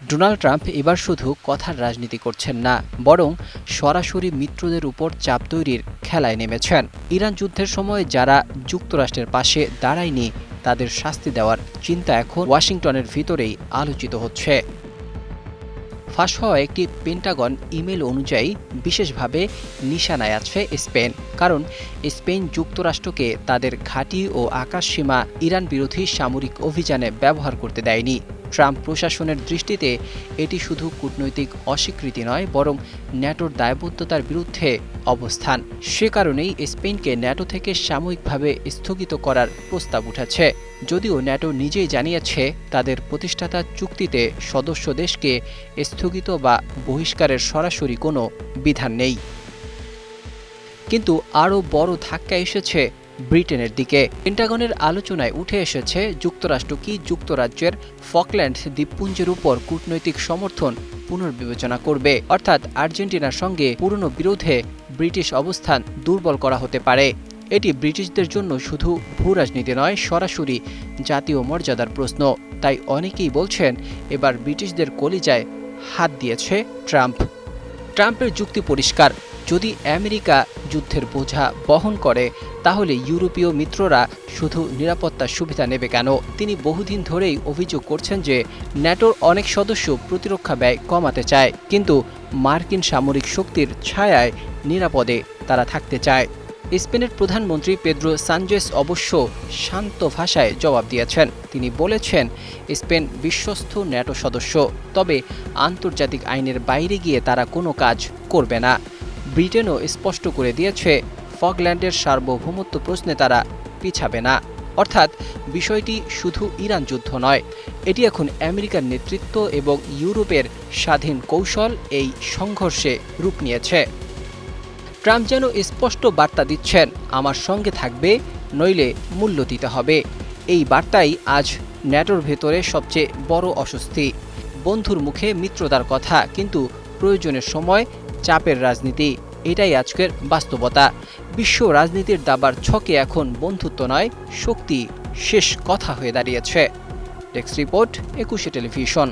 Donald Trump এবার শুধু কথার রাজনীতি করছেন না, বরং সরাসরি মিত্রদের উপর চাপ তৈরির খেলায় নেমেছেন। ইরান যুদ্ধের সময় যারা যুক্তরাষ্ট্রের পাশে দাঁড়ায়নি তাদের শাস্তি দেওয়ার চিন্তা এখন ওয়াশিংটনের ভিতরেই আলোচিত হচ্ছে। ফাঁস হওয়া একটি পেন্টাগন ইমেল অনুযায়ী বিশেষভাবে নিশানায় আছে স্পেন, কারণ স্পেন যুক্তরাষ্ট্রকে তাদের ঘাঁটি ও আকাশসীমা ইরান বিরোধী সামরিক অভিযানে ব্যবহার করতে দেয়নি। ট্রাম্প প্রশাসনের দৃষ্টিতে এটি শুধু কূটনৈতিক অস্বীকৃতি নয়, বরং ন্যাটোর দায়বদ্ধতার বিরুদ্ধে অবস্থান। সে কারণেই স্পেনকে ন্যাটো থেকে সাময়িকভাবে স্থগিত করার প্রস্তাব উঠেছে, যদিও ন্যাটো নিজেই জানিয়েছে তাদের প্রতিষ্ঠাতা চুক্তিতে সদস্য দেশকে স্থগিত বা বহিষ্কারের সরাসরি কোনো বিধান নেই। কিন্তু আরও বড় ধাক্কা এসেছে ব্রিটেনের দিকে। পেন্টাগনের আলোচনায় উঠে এসেছে যুক্তরাষ্ট্র কি যুক্তরাজ্যের ফকল্যান্ড দ্বীপপুঞ্জের উপর কূটনৈতিক সমর্থন পুনর্বিবেচনা করবে, অর্থাৎ আর্জেন্টিনার সঙ্গে পুরনো বিরোধে ব্রিটিশ অবস্থান দুর্বল করা হতে পারে। এটি ব্রিটিশদের জন্য শুধু ভূরাজনীতি নয়, সরাসরি জাতীয় মর্যাদার প্রশ্ন। তাই অনেকেই বলছেন এবার ব্রিটিশদের কলিজায় হাত দিয়েছে ট্রাম্প। ট্রাম্পের যুক্তি পরিষ্কার, যদি আমেরিকা যুদ্ধের বোঝা বহন করে তাহলে ইউরোপীয় মিত্ররা শুধু নিরাপত্তার সুবিধা নেবে কেন? তিনি বহুদিন ধরেই অভিযোগ করছেন যে ন্যাটোর অনেক সদস্য প্রতিরক্ষা ব্যয় কমাতে চায়, কিন্তু মার্কিন সামরিক শক্তির ছায়ায় নিরাপদে তারা থাকতে চায়। স্পেনের প্রধানমন্ত্রী পেদ্রো সানচেজ অবশ্য শান্ত ভাষায় জবাব দিয়েছেন। তিনি বলেছেন স্পেন বিশ্বস্ত ন্যাটো সদস্য, তবে আন্তর্জাতিক আইনের বাইরে গিয়ে তারা কোনো কাজ করবে না। ব্রিটেনও স্পষ্ট করে দিয়েছে ফকল্যান্ডের সার্বভৌমত্ব প্রশ্নে তারা পিছাবে না। অর্থাৎ বিষয়টি শুধু ইরান যুদ্ধ নয়, এটি এখন আমেরিকার নেতৃত্ব এবং ইউরোপের স্বাধীন কৌশল এই সংঘর্ষে রূপ নিয়েছে। ট্রাম্প যেন স্পষ্ট বার্তা দিচ্ছেন, আমার সঙ্গে থাকবে, নইলে মূল্য দিতে হবে। এই বার্তাই আজ ন্যাটোর ভেতরে সবচেয়ে বড় অস্বস্তি। বন্ধুর মুখে মিত্রতার কথা, কিন্তু প্রয়োজনের সময় চাপের রাজনীতি, এটাই আজকের বাস্তবতা। বিশ্ব রাজনীতির দাবার ছকে এখন বন্ধুত্ব নয়, শক্তি শেষ কথা হয়ে দাঁড়িয়েছে। Desk report, 21 television.